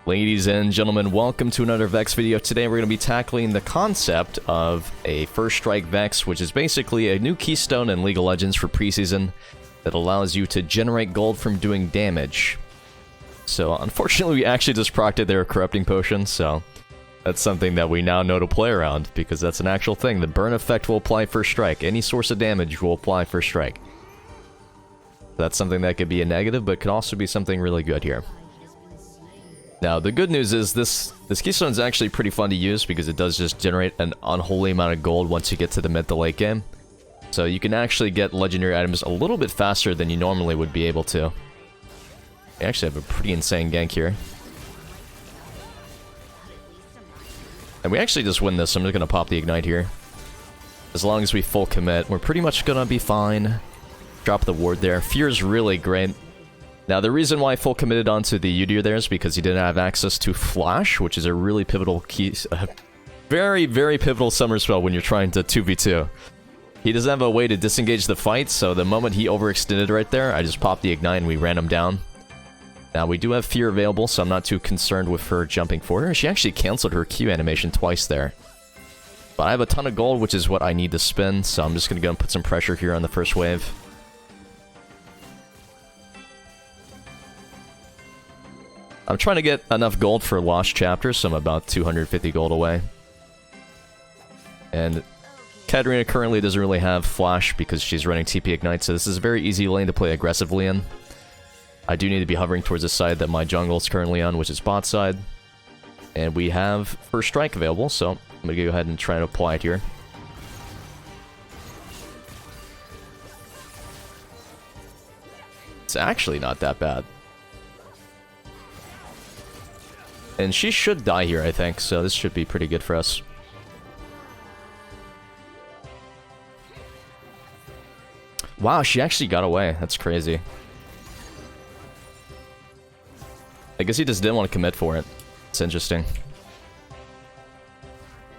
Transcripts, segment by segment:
Ladies and gentlemen, welcome to another Vex video. Today we're going to be tackling the concept of a First Strike Vex, which is basically a new keystone in League of Legends for preseason that allows you to generate gold from doing damage. So unfortunately we actually just procced their corrupting potion, so that's something that we now know to play around, because that's an actual thing. The burn effect will apply First Strike. Any source of damage will apply First Strike. That's something that could be a negative, but could also be something really good here. Now, the good news is this keystone is actually pretty fun to use because it does just generate an unholy amount of gold once you get to the mid to late game. So you can actually get legendary items a little bit faster than you normally would be able to. We actually have a pretty insane gank here. And we actually just win this, so I'm just going to pop the Ignite here. As long as we full commit, we're pretty much going to be fine. Drop the ward there. Fear's really great. Now, the reason why I full committed onto the Udyr there is because he didn't have access to Flash, which is a really pivotal key, very, very pivotal summer spell when you're trying to 2v2. He doesn't have a way to disengage the fight, so the moment he overextended right there, I just popped the Ignite and we ran him down. Now, we do have Fear available, so I'm not too concerned with her jumping for her. She actually canceled her Q animation twice there. But I have a ton of gold, which is what I need to spend, so I'm just going to go and put some pressure here on the first wave. I'm trying to get enough gold for Lost Chapter, so I'm about 250 gold away. And Katarina currently doesn't really have Flash because she's running TP Ignite, so this is a very easy lane to play aggressively in. I do need to be hovering towards the side that my jungle is currently on, which is bot side. And we have First Strike available, so I'm going to go ahead and try to apply it here. It's actually not that bad. And she should die here, I think, so this should be pretty good for us. Wow, she actually got away. That's crazy. I guess he just didn't want to commit for it. It's interesting.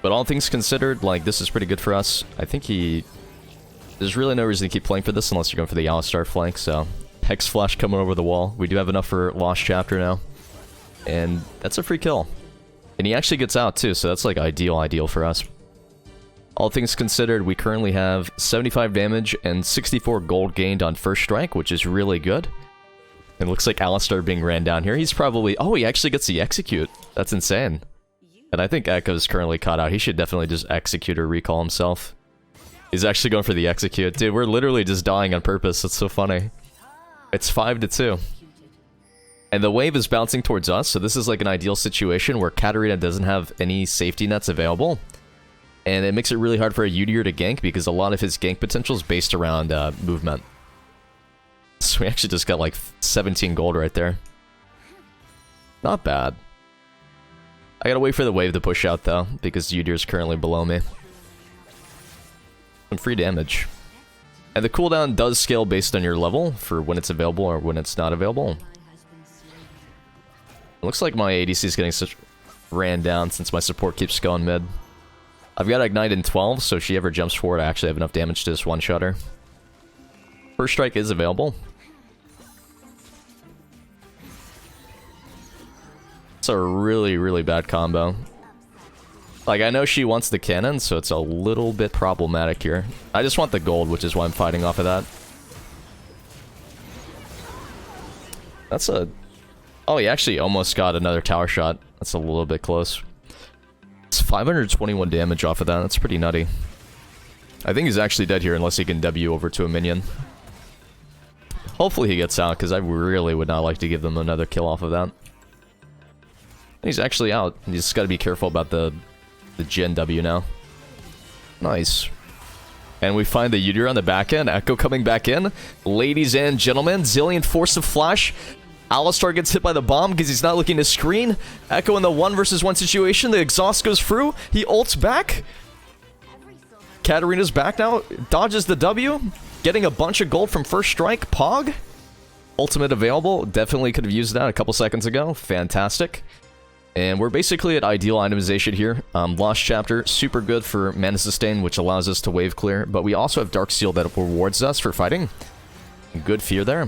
But all things considered, like, this is pretty good for us. I think there's really no reason to keep playing for this unless you're going for the Alistar flank, so... Hex Flash coming over the wall. We do have enough for Lost Chapter now. And that's a free kill. And he actually gets out too, so that's like ideal for us. All things considered, we currently have 75 damage and 64 gold gained on First Strike, which is really good. It looks like Alistar being ran down here. He's probably... Oh, he actually gets the Execute. That's insane. And I think Echo's currently caught out. He should definitely just Execute or recall himself. He's actually going for the Execute. Dude, we're literally just dying on purpose. That's so funny. It's 5-2. And the wave is bouncing towards us, so this is like an ideal situation where Katarina doesn't have any safety nets available. And it makes it really hard for a Udyr to gank because a lot of his gank potential is based around movement. So we actually just got like 17 gold right there. Not bad. I gotta wait for the wave to push out though, because Udyr is currently below me. Some free damage. And the cooldown does scale based on your level for when it's available or when it's not available. Looks like my ADC is getting ran down since my support keeps going mid. I've got Ignite in 12, so if she ever jumps forward, I actually have enough damage to just one-shot her. First Strike is available. It's a really, really bad combo. Like, I know she wants the cannon, so it's a little bit problematic here. I just want the gold, which is why I'm fighting off of that. That's a... Oh, he actually almost got another tower shot. That's a little bit close. It's 521 damage off of that. That's pretty nutty. I think he's actually dead here unless he can W over to a minion. Hopefully he gets out, because I really would not like to give them another kill off of that. He's actually out. You just gotta be careful about the Gen W now. Nice. And we find the Udyr on the back end. Echo coming back in. Ladies and gentlemen, Zillion force of Flash. Alistar gets hit by the bomb because he's not looking to screen. Echo in the 1-versus-1 situation. The exhaust goes through. He ults back. Katarina's back now. Dodges the W. Getting a bunch of gold from First Strike. Pog. Ultimate available. Definitely could have used that a couple seconds ago. Fantastic. And we're basically at ideal itemization here. Lost Chapter, super good for mana sustain, which allows us to wave clear. But we also have Dark Seal that rewards us for fighting. Good fear there.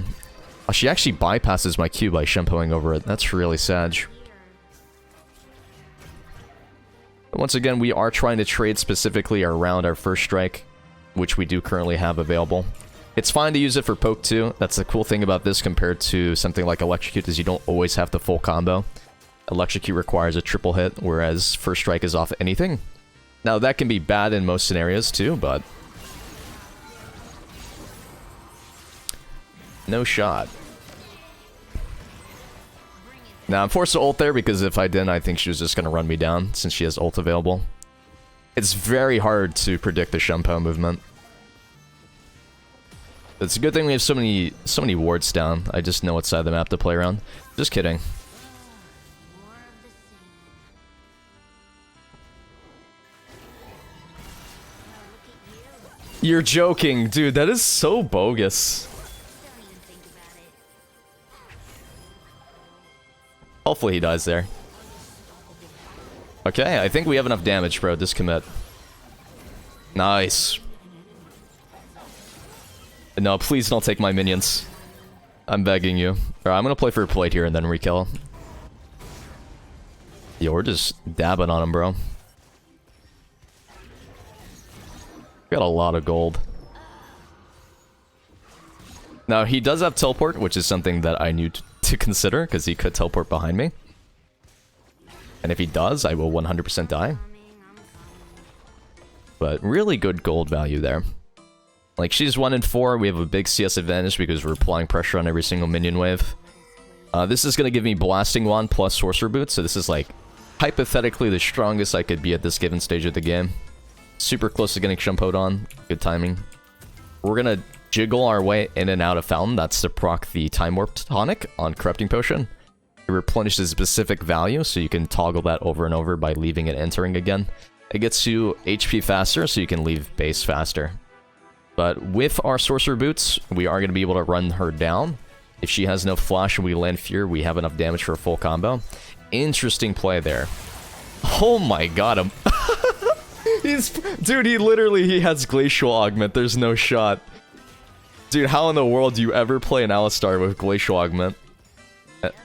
Oh, she actually bypasses my Q by shampooing over it. That's really sad. Once again, we are trying to trade specifically around our first strike, which we do currently have available. It's fine to use it for poke too. That's the cool thing about this compared to something like Electrocute is you don't always have the full combo. Electrocute requires a triple hit, whereas first strike is off anything. Now that can be bad in most scenarios too, but... no shot. Now I'm forced to ult there because if I didn't, I think she was just going to run me down since she has ult available. It's very hard to predict the Shumpo movement. It's a good thing we have so many wards down. I just know what side of the map to play around. Just kidding. You're joking, dude. That is so bogus. Hopefully he dies there. Okay, I think we have enough damage, bro. Just commit. Nice. No, please don't take my minions. I'm begging you. Alright, I'm gonna play for a plate here and then rekill. Yo, we're just dabbing on him, bro. Got a lot of gold. Now, he does have teleport, which is something that I knew to consider, because he could teleport behind me. And if he does, I will 100% die. But really good gold value there. Like, she's 1 in 4, we have a big CS advantage because we're applying pressure on every single minion wave. This is going to give me Blasting Wand plus Sorcerer Boots, so this is like, hypothetically the strongest I could be at this given stage of the game. Super close to getting Shumpo'd on. Good timing. We're gonna jiggle our way in and out of Fountain. That's to proc the Time Warp Tonic on Corrupting Potion. It replenishes specific value, so you can toggle that over and over by leaving and entering again. It gets you HP faster, so you can leave base faster. But with our Sorcerer Boots, we are going to be able to run her down. If she has no flash and we land Fear, we have enough damage for a full combo. Interesting play there. Oh my god, dude, he has Glacial Augment. There's no shot. Dude, how in the world do you ever play an Alistar with Glacial Augment?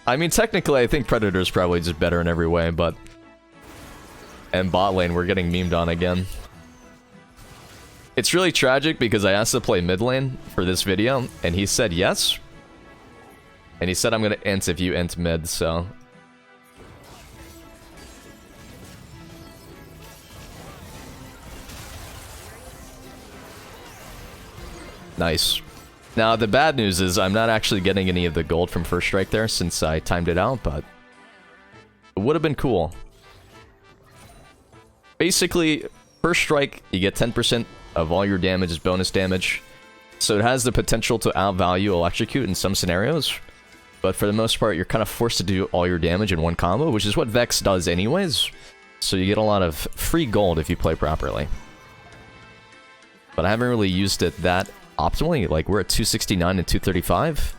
I mean, technically, I think Predator's probably just better in every way, but... and bot lane, we're getting memed on again. It's really tragic because I asked to play mid lane for this video, and he said yes. And he said I'm gonna int if you int mid, so... nice. Now, the bad news is I'm not actually getting any of the gold from first strike there since I timed it out, but it would have been cool. Basically, first strike, you get 10% of all your damage as bonus damage, so it has the potential to outvalue Electrocute in some scenarios, but for the most part, you're kind of forced to do all your damage in one combo, which is what Vex does anyways, so you get a lot of free gold if you play properly. But I haven't really used it that optimally. Like, we're at 269 and 235.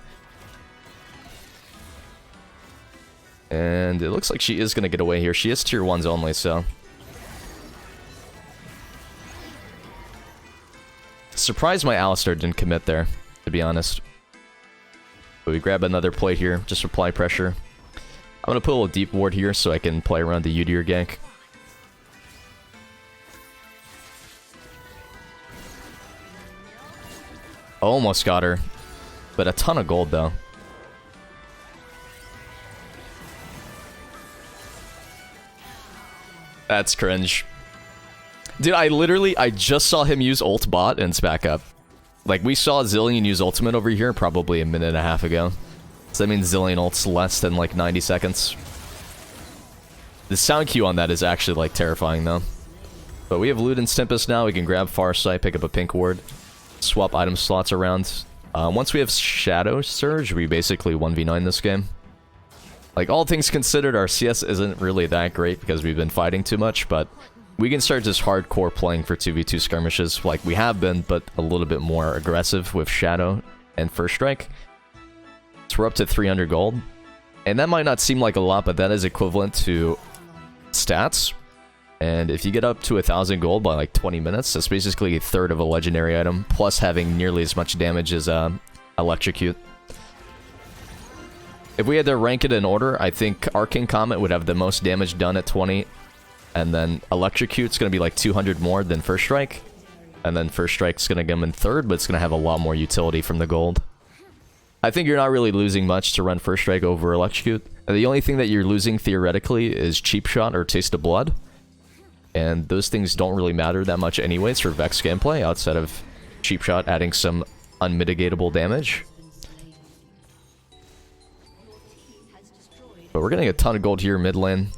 And it looks like she is going to get away here. She is tier 1s only, so... surprised my Alistar didn't commit there, to be honest. But we grab another plate here, just apply pressure. I'm going to put a little deep ward here so I can play around the Udyr gank. Almost got her. But a ton of gold, though. That's cringe. Dude, I just saw him use ult bot and it's back up. Like, we saw Zillion use ultimate over here probably a minute and a half ago. So that means Zillion ult's less than, like, 90 seconds. The sound queue on that is actually, like, terrifying, though. But we have Luden's Tempest now. We can grab Farsight, pick up a pink ward. Swap item slots around. Once we have Shadow Surge, we basically 1v9 this game. Like, all things considered, our CS isn't really that great because we've been fighting too much, but we can start just hardcore playing for 2v2 skirmishes like we have been, but a little bit more aggressive with Shadow and First Strike. So we're up to 300 gold. And that might not seem like a lot, but that is equivalent to stats. And if you get up to 1,000 gold by like 20 minutes, that's basically a third of a legendary item, plus having nearly as much damage as Electrocute. If we had to rank it in order, I think Arcane Comet would have the most damage done at 20, And then Electrocute's going to be like 200 more than First Strike. And then First Strike's going to come in third, but it's going to have a lot more utility from the gold. I think you're not really losing much to run First Strike over Electrocute. The only thing that you're losing, theoretically, is Cheap Shot or Taste of Blood. And those things don't really matter that much anyways for Vex gameplay, outside of Cheap Shot adding some unmitigatable damage. But we're getting a ton of gold here mid lane,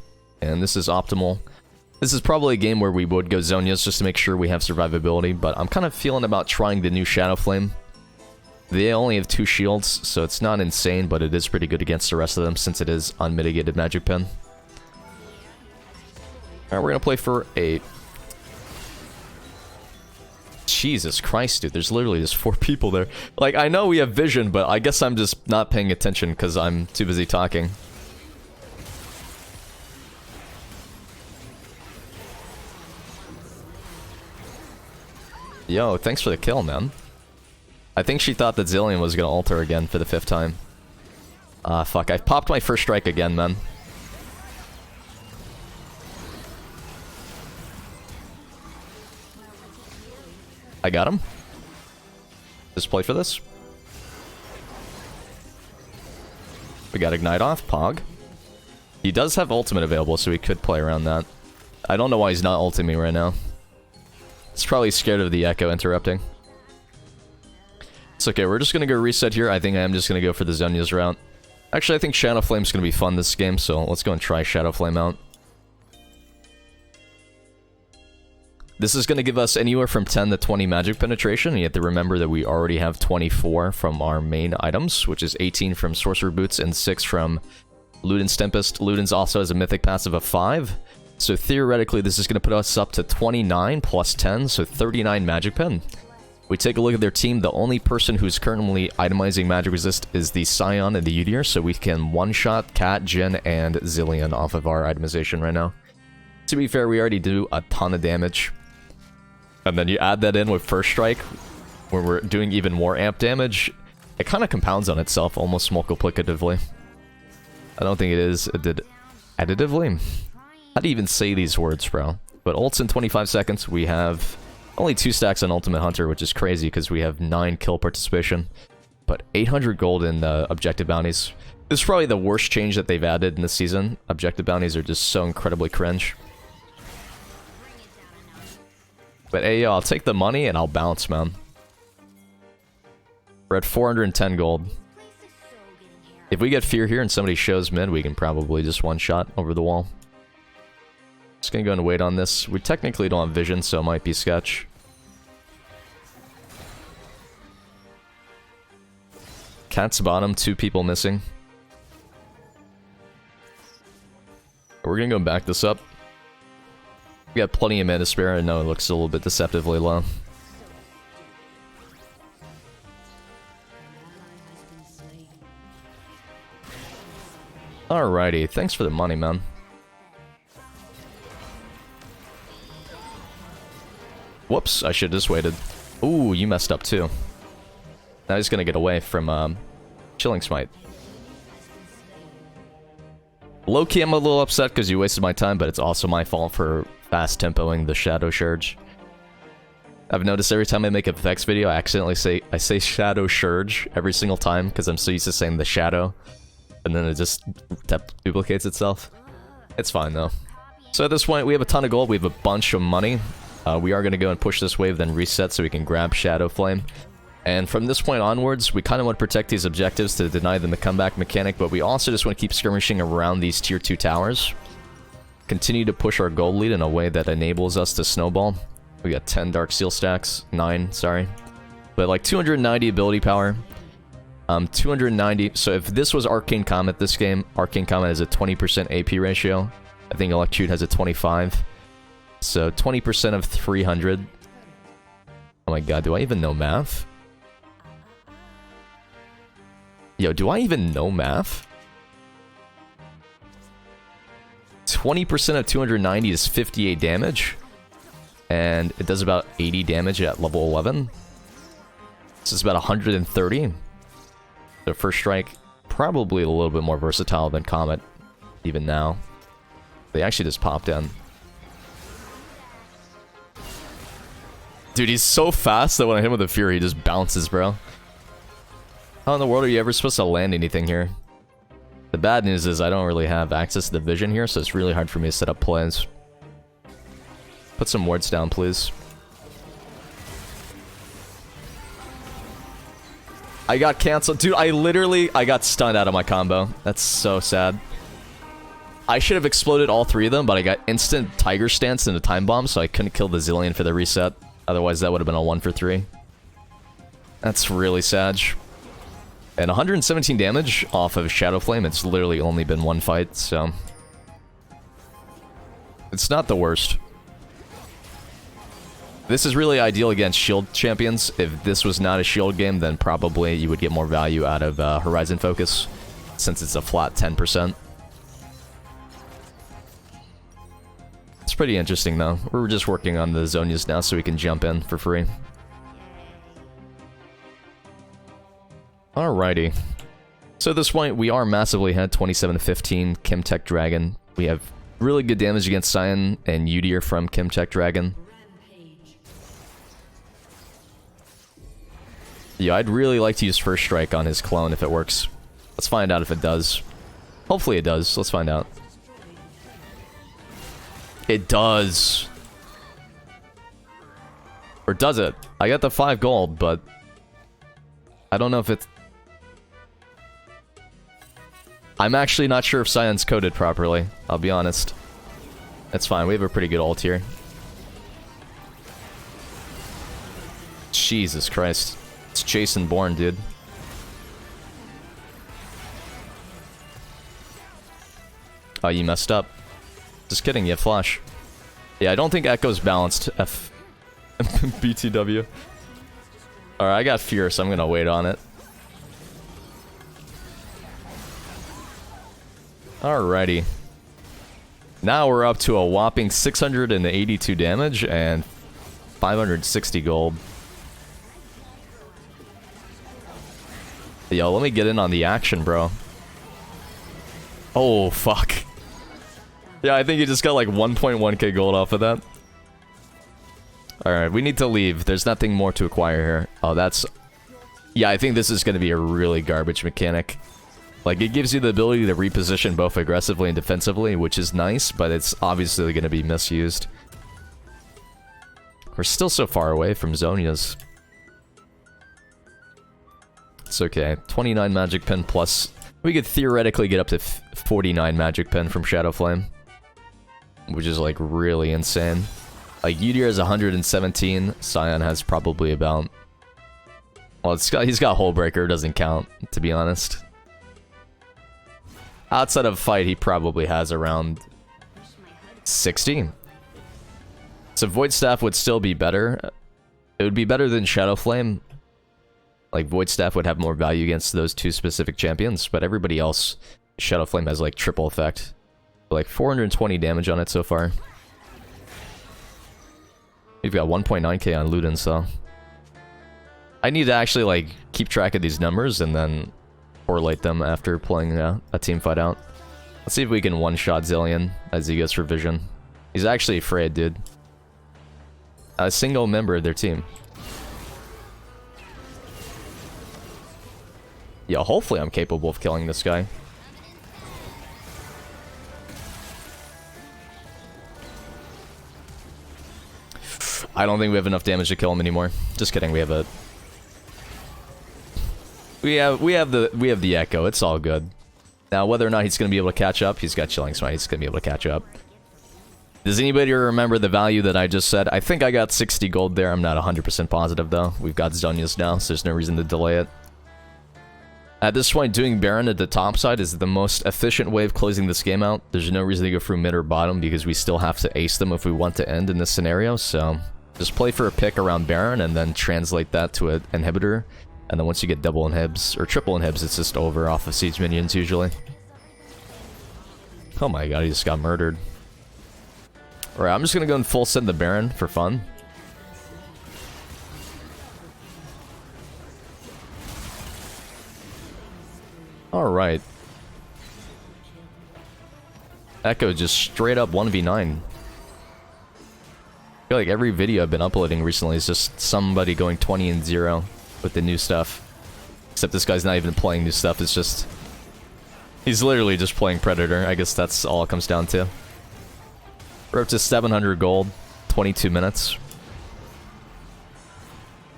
and this is optimal. This is probably a game where we would go Zonias just to make sure we have survivability, but I'm kind of feeling about trying the new Shadowflame. They only have 2 shields, so it's not insane, but it is pretty good against the rest of them since it is unmitigated magic pen. Alright, we're gonna play for 8. Jesus Christ, dude, there's literally just 4 people there. Like, I know we have vision, but I guess I'm just not paying attention because I'm too busy talking. Yo, thanks for the kill, man. I think she thought that Zilean was gonna ult her again for the 5th time. Ah, fuck, I popped my First Strike again, man. I got him. Just play for this. We got Ignite off, Pog. He does have ultimate available, so we could play around that. I don't know why he's not ulting me right now. He's probably scared of the Echo interrupting. It's okay, we're just gonna go reset here. I think I am just gonna go for the Zonia's route. Actually, I think Shadowflame's gonna be fun this game, so let's go and try Shadowflame out. This is gonna give us anywhere from 10 to 20 magic penetration. You have to remember that we already have 24 from our main items, which is 18 from Sorcerer Boots and 6 from Luden's Tempest. Luden's also has a mythic passive of 5. So theoretically, this is going to put us up to 29 plus 10, so 39 magic pen. We take a look at their team. The only person who's currently itemizing magic resist is the Scion and the Udyr, so we can one-shot Cat, Jhin, and Zilean off of our itemization right now. To be fair, we already do a ton of damage. And then you add that in with First Strike, where we're doing even more amp damage. It kind of compounds on itself almost multiplicatively. I don't think it is additively. How do you even say these words, bro? But ults in 25 seconds. We have only 2 stacks on Ultimate Hunter, which is crazy because we have 9 kill participation. But 800 gold in objective bounties. This is probably the worst change that they've added in this season. Objective bounties are just so incredibly cringe. But hey, yo, I'll take the money and I'll bounce, man. We're at 410 gold. If we get fear here and somebody shows mid, we can probably just one-shot over the wall. Just gonna go and wait on this. We technically don't have vision, so it might be sketch. Cat's bottom, 2 people missing. We're gonna go back this up. We got plenty of mana spare. I know it looks a little bit deceptively low. Alrighty, thanks for the money, man. Whoops, I should have just waited. Ooh, you messed up too. Now he's gonna get away from Chilling Smite. Low-key, I'm a little upset because you wasted my time, but it's also my fault for fast tempoing the Shadow Surge. I've noticed every time I make a Vex video, I accidentally say Shadow Surge every single time because I'm so used to saying the Shadow, and then it just duplicates itself. It's fine though. So at this point, we have a ton of gold. We have a bunch of money. We are going to go and push this wave, then reset so we can grab Shadowflame. And from this point onwards, we kind of want to protect these objectives to deny them the comeback mechanic, but we also just want to keep skirmishing around these tier 2 towers. Continue to push our gold lead in a way that enables us to snowball. We got 10 Dark Seal stacks. 9, sorry. But like 290 ability power. 290. So if this was Arcane Comet this game, Arcane Comet has a 20% AP ratio. I think Electrocute has a 25. So 20% of 300. Oh my god, do I even know math? Yo, do I even know math? 20% of 290 is 58 damage. And it does about 80 damage at level 11. This is about 130. So First Strike, probably a little bit more versatile than Comet, even now. They actually just popped in. Dude, he's so fast that when I hit him with a Fury, he just bounces, bro. How in the world are you ever supposed to land anything here? The bad news is I don't really have access to the vision here, so it's really hard for me to set up plays. Put some wards down, please. I got canceled. Dude, I got stunned out of my combo. That's so sad. I should have exploded all three of them, but I got instant Tiger Stance and a Time Bomb, so I couldn't kill the Zillion for the reset. Otherwise, that would have been a 1 for 3. That's really sad. And 117 damage off of Shadowflame. It's literally only been one fight, so... It's not the worst. This is really ideal against shield champions. If this was not a shield game, then probably you would get more value out of Horizon Focus, since it's a flat 10%. It's pretty interesting, though. We're just working on the Zonias now so we can jump in for free. Alrighty. So at this point, we are massively ahead, 27-15, Chemtech Dragon. We have really good damage against Cyan and Udyr from Chemtech Dragon. Yeah, I'd really like to use First Strike on his clone if it works. Let's find out if it does. Hopefully it does. Let's find out. It does. Or does it? I got the 5 gold, but... I don't know if it's... I'm actually not sure if Cyan's coded properly. I'll be honest. That's fine. We have a pretty good ult here. Jesus Christ. It's Jason Bourne, dude. Oh, you messed up. Just kidding, you have flash. Yeah, I don't think Echo's balanced. F... BTW. Alright, I got Fear, so I'm gonna wait on it. Alrighty. Now we're up to a whopping 682 damage and 560 gold. Yo, let me get in on the action, bro. Oh, fuck. Yeah, I think you just got like 1.1k gold off of that. Alright, we need to leave. There's nothing more to acquire here. Oh, that's... Yeah, I think this is going to be a really garbage mechanic. Like, it gives you the ability to reposition both aggressively and defensively, which is nice, but it's obviously going to be misused. We're still so far away from Zonias. It's okay. 29 magic pen plus... We could theoretically get up to 49 magic pen from Shadowflame. Which is, like, really insane. Like, Udyr has 117. Cyan has probably about... Well, he's got Hullbreaker. Doesn't count, to be honest. Outside of fight, he probably has around 60. So Void Staff would still be better. It would be better than Shadowflame. Like, Void Staff would have more value against those two specific champions, but everybody else, Shadowflame has, like, triple effect. Like, 420 damage on it so far. We've got 1.9k on Ludens, though. I need to actually, like, keep track of these numbers and then correlate them after playing a team fight out. Let's see if we can one-shot Zillion as he goes for vision. He's actually afraid, dude. A single member of their team. Yeah, hopefully I'm capable of killing this guy. I don't think we have enough damage to kill him anymore. Just kidding, we have a... We have the Echo, it's all good. Now, whether or not he's going to be able to catch up, he's got Chilling Smite, he's going to be able to catch up. Does anybody remember the value that I just said? I think I got 60 gold there, I'm not 100% positive though. We've got Zonias now, so there's no reason to delay it. At this point, doing Baron at the top side is the most efficient way of closing this game out. There's no reason to go through mid or bottom because we still have to ace them if we want to end in this scenario, so... Just play for a pick around Baron and then translate that to an inhibitor. And then once you get double inhibs, or triple inhibs, it's just over off of siege minions usually. Oh my god, he just got murdered. Alright, I'm just gonna go and full send the Baron for fun. Alright. Echo just straight up 1v9. I feel like every video I've been uploading recently is just somebody going 20-0 with the new stuff. Except this guy's not even playing new stuff, it's just... He's literally just playing Predator. I guess that's all it comes down to. We're up to 700 gold, 22 minutes.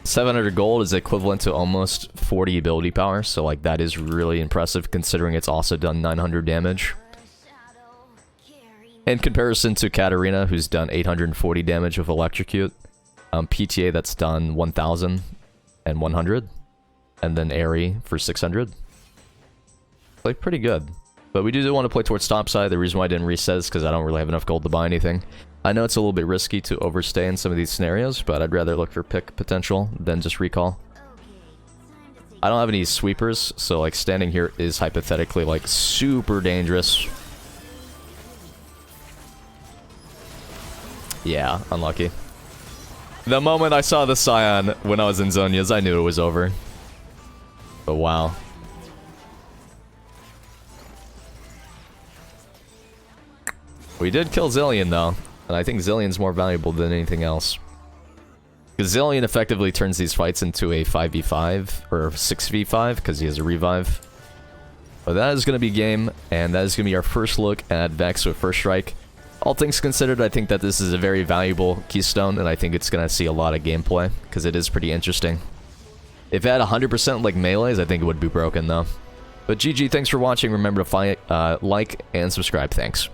700 gold is equivalent to almost 40 ability power, so like that is really impressive considering it's also done 900 damage. In comparison to Katarina, who's done 840 damage with Electrocute, PTA that's done 1,000 and 100, and then Airy for 600. Like, pretty good. But we do want to play towards topside. The reason why I didn't reset is because I don't really have enough gold to buy anything. I know it's a little bit risky to overstay in some of these scenarios, but I'd rather look for pick potential than just recall. I don't have any sweepers, so like standing here is hypothetically like super dangerous. Yeah, unlucky. The moment I saw the Scion when I was in Zonia's, I knew it was over. But wow. We did kill Zillion though, and I think Zillion's more valuable than anything else. Because Zillion effectively turns these fights into a 5v5, or 6v5, because he has a revive. But that is going to be game, and that is going to be our first look at Vex with First Strike. All things considered, I think that this is a very valuable keystone, and I think it's going to see a lot of gameplay, because it is pretty interesting. If it had 100% like melees, I think it would be broken though. But GG, thanks for watching. Remember to like and subscribe. Thanks.